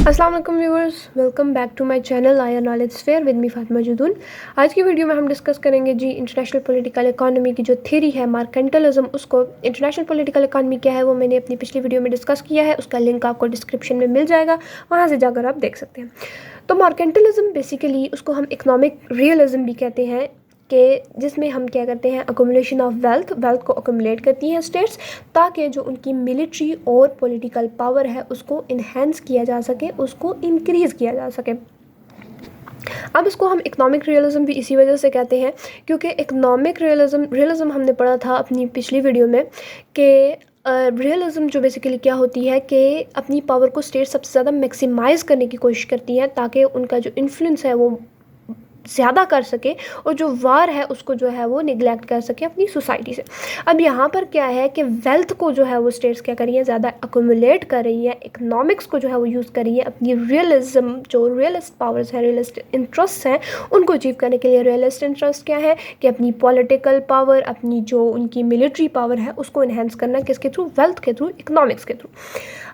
अस्सलाम वालेकुम viewers, welcome back to my channel आया knowledge fair with me Fatima Jadoon. आज की वीडियो में हम डिस्कस करेंगे जी इंटरनेशनल पॉलिटिकल इकोनॉमी की जो थ्योरी है मर्केंटलिज्म। उसको इंटरनेशनल पॉलिटिकल इकोनॉमी क्या है वो मैंने अपनी पिछली वीडियो में डिस्कस किया है, उसका लिंक आपको डिस्क्रिप्शन में मिल जाएगा, वहाँ से जाकर आप देख सकते हैं। तो मर्केंटलिज्म बेसिकली उसको हम इकोनॉमिक रियलिज्म भी कहते हैं कि जिसमें हम क्या करते हैं, अकोमुलेशन ऑफ वेल्थ को अकोमुलेट करती हैं स्टेट्स, ताकि जो उनकी मिलिट्री और पॉलिटिकल पावर है उसको इन्हेंस किया जा सके, उसको इंक्रीज़ किया जा सके। अब इसको हम इकोनॉमिक रियलिज्म भी इसी वजह से कहते हैं क्योंकि इकोनॉमिक रियलिज्म हमने पढ़ा था अपनी पिछली वीडियो में कि रियलिज्म जो बेसिकली क्या होती है कि अपनी पावर को स्टेट सबसे ज़्यादा मैक्सिमाइज़ करने की कोशिश करती हैं ताकि उनका जो इन्फ्लुएंस है वो ज़्यादा कर सके और जो वार है उसको जो है वो निगलेक्ट कर सके अपनी सोसाइटी से। अब यहाँ पर क्या है कि वेल्थ को जो है वो स्टेट्स क्या कर रही हैं, ज़्यादा अकोमुलेट कर रही हैं, इकोनॉमिक्स को जो है वो यूज़ कर रही है अपनी रियलिज्म, जो रियलिस्ट पावर्स हैं, रियलिस्ट इंटरेस्ट हैं, उनको अचीव करने के लिए। रियलिस्ट इंटरेस्ट क्या है कि अपनी पॉलिटिकल पावर, अपनी जो उनकी मिलिट्री पावर है उसको इन्हेंस करना, किसके थ्रू? वेल्थ के थ्रू, इकोनॉमिक्स के थ्रू।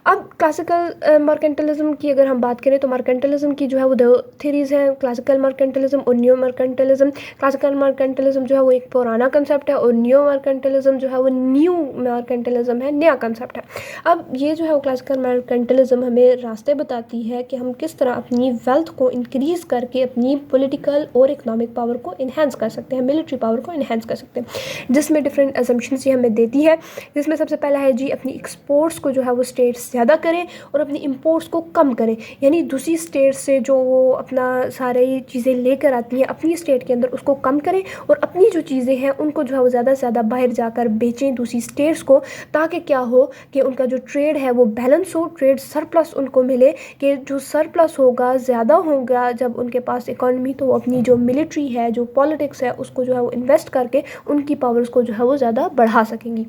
अब क्लासिकल मर्केंटलिज्म की अगर हम बात करें तो मर्केंटलिज्म की जो है वो दो थ्योरीज हैं, क्लासिकल मर्केंटलिज्म और न्यू मर्केंटलिज्म। क्लासिकल मर्केंटलिज्म जो है वो एक पुराना कंसेप्ट है और न्यू मर्केंटलिज्म जो है वो न्यू मर्केंटलिज्म है, नया कंसेप्ट है। अब ये जो है वो क्लासिकल मर्केंटलिज्म हमें रास्ते बताती है कि हम किस तरह अपनी वेल्थ को इंक्रीज़ करके अपनी पॉलिटिकल और इकोनॉमिक पावर को इन्हेंस कर सकते हैं, मिलिट्री पावर को इन्हेंस कर सकते हैं, जिसमें डिफरेंट असम्पशंस ये हमें देती है। जिसमें सबसे पहला है जी अपनी एक्सपोर्ट्स को जो है वो स्टेट्स ज़्यादा करें और अपनी इंपोर्ट्स को कम करें, यानी दूसरी स्टेट से जो वो अपना सारी चीज़ें लेकर आती हैं अपनी स्टेट के अंदर उसको कम करें और अपनी जो चीज़ें हैं उनको जो है वो ज़्यादा से ज़्यादा बाहर जाकर बेचें दूसरी स्टेट्स को, ताकि क्या हो कि उनका जो ट्रेड है वो बैलेंस हो, ट्रेड सरप्लस उनको मिले, कि जो सरप्लस होगा, ज़्यादा होगा जब उनके पास इकॉनमी, तो वो अपनी जो मिलिट्री है, जो पॉलिटिक्स है, उसको जो है वो इन्वेस्ट करके उनकी पावर्स को जो है वो ज़्यादा बढ़ा सकेंगी।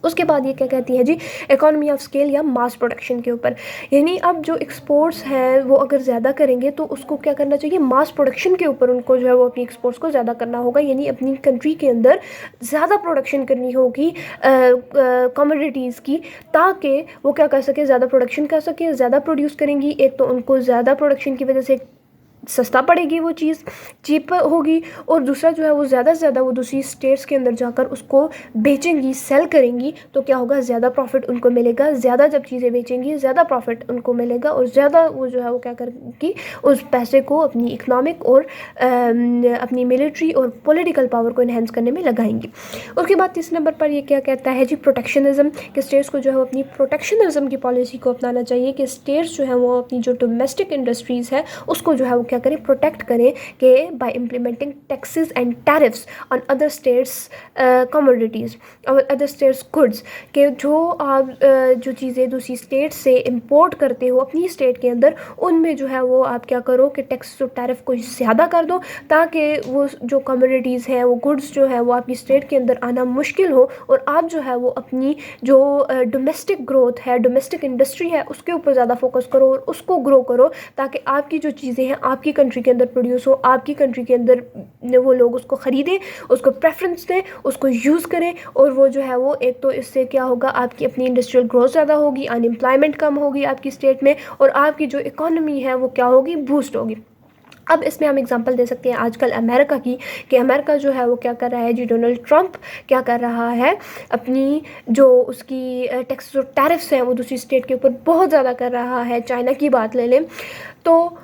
उसके बाद ये क्या कहती है जी, इकोनॉमी ऑफ स्केल या मास प्रोडक्शन के ऊपर, यानी अब जो एक्सपोर्ट्स हैं वो अगर ज़्यादा करेंगे तो उसको क्या करना चाहिए, मास प्रोडक्शन के ऊपर उनको जो है वो अपनी एक्सपोर्ट्स को ज़्यादा करना होगा, यानी अपनी कंट्री के अंदर ज़्यादा प्रोडक्शन करनी होगी कमोडिटीज़ की, ताकि वो क्या कर सके, ज़्यादा प्रोडक्शन कर सके। ज़्यादा प्रोड्यूस करेंगी, एक तो उनको ज़्यादा प्रोडक्शन की वजह से सस्ता पड़ेगी, वो चीज़ चीप होगी, और दूसरा जो है वो ज़्यादा से ज़्यादा वो दूसरी स्टेट्स के अंदर जाकर उसको बेचेंगी, सेल करेंगी, तो क्या होगा, ज़्यादा प्रॉफिट उनको मिलेगा। ज़्यादा जब चीज़ें बेचेंगी ज़्यादा प्रॉफिट उनको मिलेगा और ज़्यादा वो जो है वो क्या करेंगी, उस पैसे को अपनी इकोनॉमिक और अपनी मिलिट्री और पॉलिटिकल पावर को इन्हेंस करने में लगाएंगी। उसके बाद तीसरे नंबर पर ये क्या कहता है जी, प्रोटेक्शनिज्म, कि स्टेट्स को जो है अपनी प्रोटेक्शनिज्म की पॉलिसी को अपनाना चाहिए, कि स्टेट्स जो है वो अपनी जो डोमेस्टिक इंडस्ट्रीज़ है उसको जो है वो क्या करें, प्रोटेक्ट करें, कि bye implementing taxes and tariffs on other states commodities और अदर स्टेट्स गुड्स, कि जो आप जो चीज़ें दूसरी स्टेट से इंपोर्ट करते हो अपनी स्टेट के अंदर, उनमें जो है वो आप क्या करो कि टैक्स और टैरिफ को ज़्यादा कर दो, ताकि वो जो कमोडिटीज़ हैं, वो गुड्स जो है वो आपकी स्टेट के अंदर आना मुश्किल हो, और आप जो है वो अपनी जो डोमेस्टिक ग्रोथ है, डोमेस्टिक इंडस्ट्री है, उसके ऊपर ज़्यादा फोकस करो और उसको ग्रो करो, ताकि आपकी जो चीज़ें हैं आपकी कंट्री के अंदर प्रोड्यूस हो, आपकी कंट्री के अंदर वो लोग उसको ख़रीदें, उसको प्रेफरेंस दें, उसको यूज़ करें, और वो जो है वो एक तो इससे क्या होगा, आपकी अपनी इंडस्ट्रियल ग्रोथ ज़्यादा होगी, अनएम्प्लॉयमेंट कम होगी आपकी स्टेट में, और आपकी जो इकोनॉमी है वो क्या होगी, बूस्ट होगी। अब इसमें हम एग्जांपल दे सकते हैं आजकल अमेरिका की, कि अमेरिका जो है वो क्या कर रहा है जी, डोनाल्ड ट्रंप क्या कर रहा है, अपनी जो उसकी टैक्सेस और टैरिफ्स हैं वो दूसरी स्टेट के ऊपर बहुत ज़्यादा कर रहा है। चाइना की बात ले लें तो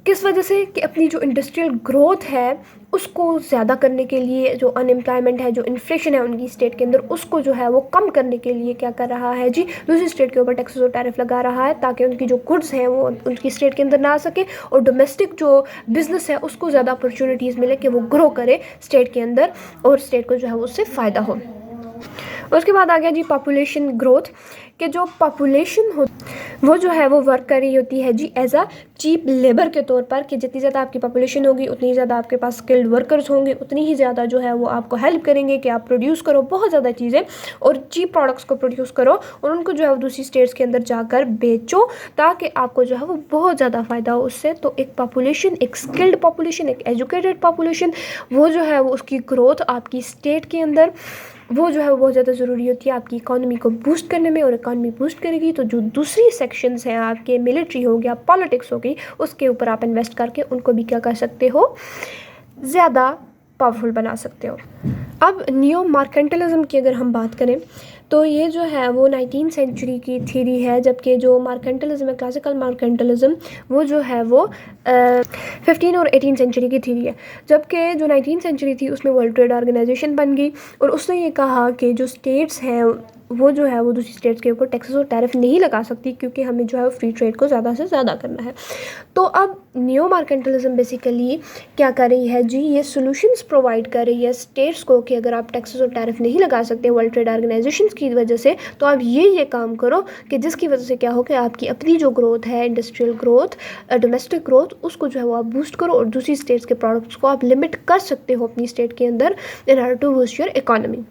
किस वजह से, कि अपनी जो इंडस्ट्रियल ग्रोथ है उसको ज़्यादा करने के लिए, जो अनएम्प्लॉयमेंट है, जो इन्फ्लेशन है उनकी स्टेट के अंदर, उसको जो है वो कम करने के लिए क्या कर रहा है जी, दूसरी स्टेट के ऊपर टैक्सेस और टैरिफ लगा रहा है, ताकि उनकी जो गुड्स हैं वो उनकी स्टेट के अंदर ना आ सके, और डोमेस्टिक जो बिज़नेस है उसको ज़्यादा अपॉर्चुनिटीज़ मिले कि वो ग्रो करे स्टेट के अंदर, और स्टेट को जो है वो उससे फ़ायदा हो। उसके बाद आ गया जी पॉपुलेशन ग्रोथ, कि जो पॉपुलेशन हो वो जो है वो वर्क कर रही होती है जी एज अ चीप लेबर के तौर पर, कि जितनी ज़्यादा आपकी पॉपुलेशन होगी उतनी ज़्यादा आपके पास स्किल्ड वर्कर्स होंगे, उतनी ही ज़्यादा जो है वो आपको हेल्प करेंगे कि आप प्रोड्यूस करो बहुत ज़्यादा चीज़ें और चीप प्रोडक्ट्स को प्रोड्यूस करो, और उनको जो है वो दूसरी स्टेट्स के अंदर जाकर बेचो, ताकि आपको जो है वो बहुत ज़्यादा फ़ायदा हो उससे। तो एक पॉपुलेशन, एक स्किल्ड पॉपुलेशन, एक एजुकेटेड पॉपुलेशन, वो जो है वो उसकी ग्रोथ आपकी स्टेट के अंदर وہ جو ہے وہ بہت زیادہ ضروری ہوتی ہے آپ کی اکانومی کو بوسٹ کرنے میں، اور اکانومی بوسٹ کرے گی تو جو دوسری سیکشنز ہیں آپ کے، ملٹری ہو گیا، پالیٹکس ہو گئی، اس کے اوپر آپ انویسٹ کر کے ان کو بھی کیا کر سکتے ہو، زیادہ پاورفل بنا سکتے ہو۔ اب نیو مارکنٹلزم کی اگر ہم بات کریں تو یہ جو ہے وہ 19 سینچری کی تھیری ہے، جبکہ جو مارکنٹلزم ہے، کلاسیکل مارکنٹلزم، وہ جو ہے وہ 15 اور 18 سینچری کی تھیری ہے۔ جبکہ جو 19 سینچری تھی اس میں ورلڈ ٹریڈ آرگنائزیشن بن گئی، اور اس نے یہ کہا کہ جو اسٹیٹس ہیں وہ جو ہے وہ دوسری اسٹیٹس کے اوپر ٹیکسز اور ٹیرف نہیں لگا سکتی، کیونکہ ہمیں جو ہے فری ٹریڈ کو زیادہ سے زیادہ کرنا ہے۔ تو اب نیو مارکنٹلزم بیسیکلی کیا کر رہی ہے جی، یہ سولوشنز پرووائڈ کر رہی ہے اسٹیٹس کو کہ اگر آپ ٹیکسز اور ٹیرف نہیں لگا سکتے ورلڈ ٹریڈ آرگنائزیشنز کی وجہ سے، تو آپ یہ کام کرو کہ جس کی وجہ سے کیا ہو کہ آپ کی اپنی جو گروتھ ہے، انڈسٹریل گروتھ، ڈومیسٹک گروتھ، اس کو جو ہے وہ آپ بوسٹ کرو، اور دوسری اسٹیٹس کے پروڈکٹس کو آپ لمٹ کر سکتے ہو اپنی اسٹیٹ کے اندر in order to boost your economy.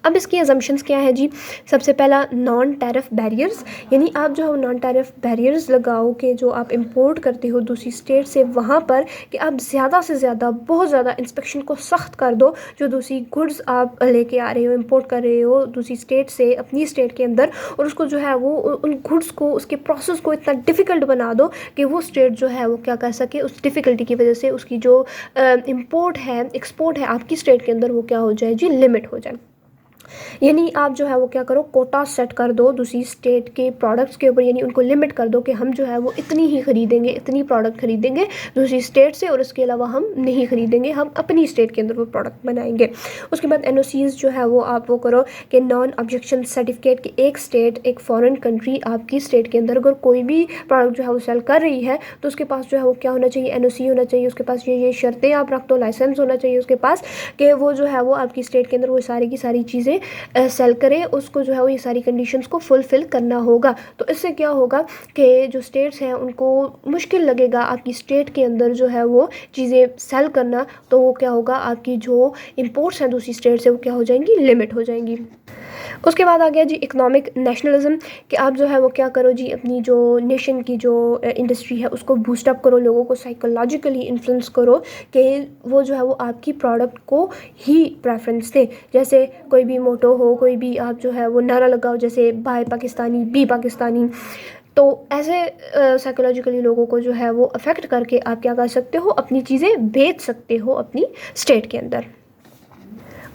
اب اس کی ازمپشنز کیا ہے جی؟ سب سے پہلا نان ٹیرف بیریئرز، یعنی آپ جو ہے نان ٹیرف بیریئرز لگاؤ کہ جو آپ امپورٹ کرتے ہو دوسری اسٹیٹ سے، وہاں پر کہ آپ زیادہ سے زیادہ، بہت زیادہ انسپیکشن کو سخت کر دو، جو دوسری گڈز آپ لے کے آ رہے ہو، امپورٹ کر رہے ہو دوسری اسٹیٹ سے اپنی اسٹیٹ کے اندر، اور اس کو جو ہے وہ ان گڈس کو، اس کے پروسیس کو اتنا ڈیفیکلٹ بنا دو کہ وہ اسٹیٹ جو ہے وہ کیا کر سکے، اس ڈیفیکلٹی کی وجہ سے اس کی جو امپورٹ ہے، ایکسپورٹ ہے آپ کی اسٹیٹ کے اندر، وہ کیا ہو جائے جی، لمٹ ہو جائے۔ یعنی آپ جو ہے وہ کیا کرو، کوٹا سیٹ کر دو دوسری اسٹیٹ کے پروڈکٹس کے اوپر، یعنی ان کو لمٹ کر دو کہ ہم جو ہے وہ اتنی ہی خریدیں گے، اتنی پروڈکٹ خریدیں گے دوسری اسٹیٹ سے، اور اس کے علاوہ ہم نہیں خریدیں گے، ہم اپنی اسٹیٹ کے اندر وہ پروڈکٹ بنائیں گے۔ اس کے بعد این او سیز جو ہے وہ آپ وہ کرو کہ نان آبجیکشن سرٹیفکیٹ، کہ ایک اسٹیٹ، ایک فارن کنٹری آپ کی اسٹیٹ کے اندر اگر کوئی بھی پروڈکٹ جو ہے وہ سیل کر رہی ہے، تو اس کے پاس جو ہے وہ کیا ہونا چاہیے، این او سی ہونا چاہیے، اس کے پاس یہ شرطیں آپ رکھ دو، لائسنس ہونا چاہیے اس کے پاس، کہ وہ جو ہے وہ آپ کی اسٹیٹ کے اندر وہ ساری کی ساری چیزیں سیل کرے، اس کو جو ہے وہ یہ ساری کنڈیشنز کو فلفل کرنا ہوگا۔ تو اس سے کیا ہوگا کہ جو اسٹیٹس ہیں ان کو مشکل لگے گا آپ کی اسٹیٹ کے اندر جو ہے وہ چیزیں سیل کرنا، تو وہ کیا ہوگا، آپ کی جو امپورٹس ہیں دوسری اسٹیٹ سے، وہ کیا ہو جائیں گی، لمٹ ہو جائیں گی۔ اس کے بعد آ گیا جی اکنامک نیشنلزم، کہ آپ جو ہے وہ کیا کرو جی، اپنی جو نیشن کی جو انڈسٹری ہے اس کو بوسٹ اپ کرو، لوگوں کو سائیکولوجیکلی انفلوئنس کرو کہ وہ جو ہے وہ آپ کی پروڈکٹ کو ہی پریفرنس دے۔ جیسے کوئی بھی موٹو ہو، کوئی بھی آپ جو ہے وہ نعرہ لگاؤ، جیسے بائی پاکستانی، بی پاکستانی، تو ایسے سائیکولوجیکلی لوگوں کو جو ہے وہ افیکٹ کر کے آپ کیا کر سکتے ہو، اپنی چیزیں بیچ سکتے ہو اپنی اسٹیٹ کے اندر۔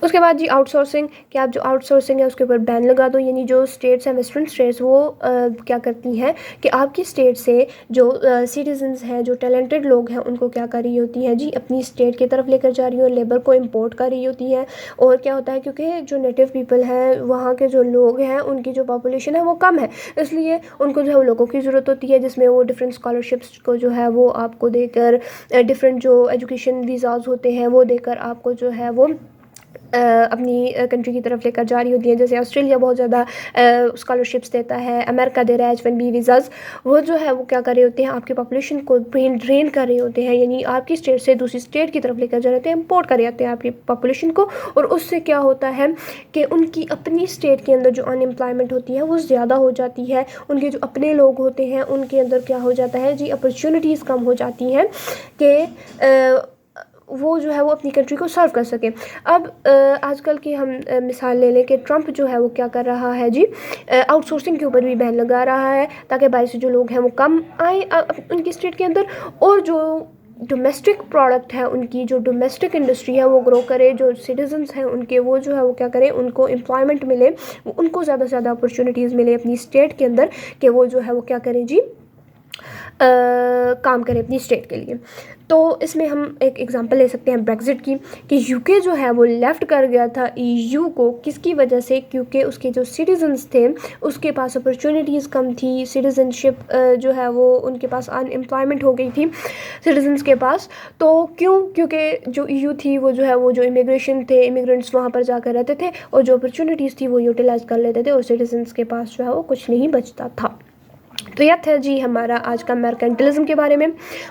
اس کے بعد جی آؤٹ سورسنگ، کہ آپ جو آؤٹ سورسنگ ہے اس کے اوپر بین لگا دو، یعنی جو اسٹیٹس ہیں، ویسٹرن اسٹیٹس، وہ کیا کرتی ہیں کہ آپ کی اسٹیٹ سے جو سٹیزنز ہیں، جو ٹیلنٹڈ لوگ ہیں، ان کو کیا کر رہی ہوتی ہیں جی، اپنی اسٹیٹ کی طرف لے کر جا رہی ہوں، لیبر کو امپورٹ کر رہی ہوتی ہیں۔ اور کیا ہوتا ہے، کیونکہ جو نیٹو پیپل ہیں، وہاں کے جو لوگ ہیں، ان کی جو پاپولیشن ہے وہ کم ہے، اس لیے ان کو جو ہے وہ لوگوں کی ضرورت ہوتی ہے، جس میں وہ ڈفرینٹ اسکالرشپس کو جو ہے وہ آپ کو دے کر، ڈفرینٹ جو ایجوکیشن ویزاز ہوتے ہیں وہ دے کر آپ کو جو ہے وہ اپنی کنٹری کی طرف لے کر جا رہی ہوتی ہیں۔ جیسے آسٹریلیا بہت زیادہ اسکالرشپس دیتا ہے، امریکہ دے رہا ہے H1B ویزاز، وہ جو ہے وہ کیا کر رہے ہوتے ہیں، آپ کی پاپولیشن کو ڈرین کر رہے ہوتے ہیں، یعنی آپ کی اسٹیٹ سے دوسری اسٹیٹ کی طرف لے کر جا رہے ہوتے ہیں، امپورٹ کر رہے ہوتے ہیں آپ کی پاپولیشن کو، اور اس سے کیا ہوتا ہے کہ ان کی اپنی اسٹیٹ کے اندر جو ان امپلائمنٹ ہوتی ہے وہ زیادہ ہو جاتی ہے، ان کے جو اپنے لوگ ہوتے ہیں ان کے اندر کیا ہو جاتا ہے جی، اپرچونیٹیز کم ہو جاتی ہیں کہ وہ جو ہے وہ اپنی کنٹری کو سرو کر سکیں۔ اب آج کل کی ہم مثال لے لیں کہ ٹرمپ جو ہے وہ کیا کر رہا ہے جی، آؤٹ سورسنگ کے اوپر بھی بین لگا رہا ہے، تاکہ باعث جو لوگ ہیں وہ کم آئیں ان کی اسٹیٹ کے اندر، اور جو ڈومیسٹک پروڈکٹ ہے، ان کی جو ڈومیسٹک انڈسٹری ہے وہ گرو کرے، جو سٹیزنز ہیں ان کے وہ جو ہے وہ کیا کریں، ان کو امپلائمنٹ ملے، ان کو زیادہ سے زیادہ اپرچونیٹیز ملے اپنی اسٹیٹ کے اندر، کہ وہ جو ہے وہ کیا کریں جی، کام کریں اپنی اسٹیٹ کے لیے۔ تو اس میں ہم ایک ایگزامپل لے سکتے ہیں بریگزٹ کی، کہ یو کے جو ہے وہ لیفٹ کر گیا تھا EU کو، کس کی وجہ سے، کیونکہ اس کے جو سٹیزنز تھے اس کے پاس اپرچونیٹیز کم تھی، سٹیزن شپ جو ہے وہ ان کے پاس ان امپلائمنٹ ہو گئی تھی سٹیزنز کے پاس۔ تو کیونکہ جو EU تھی وہ جو ہے وہ جو امیگریشن تھے، امیگرینٹس وہاں پر جا کر رہتے تھے، اور جو اپرچونیٹیز تھی وہ یوٹیلائز کر لیتے تھے، اور سٹیزنز کے پاس جو ہے وہ کچھ نہیں بچتا تھا۔ تو یہ تھا جی ہمارا آج کا مرکنٹلزم کے بارے میں،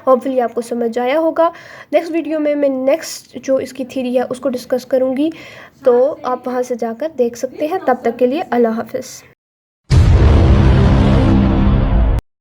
ہوپ فلی آپ کو سمجھ آیا ہوگا۔ نیکسٹ ویڈیو میں نیکسٹ جو اس کی تھیری ہے اس کو ڈسکس کروں گی، تو آپ وہاں سے جا کر دیکھ سکتے ہیں۔ تب تک کے لیے اللہ حافظ۔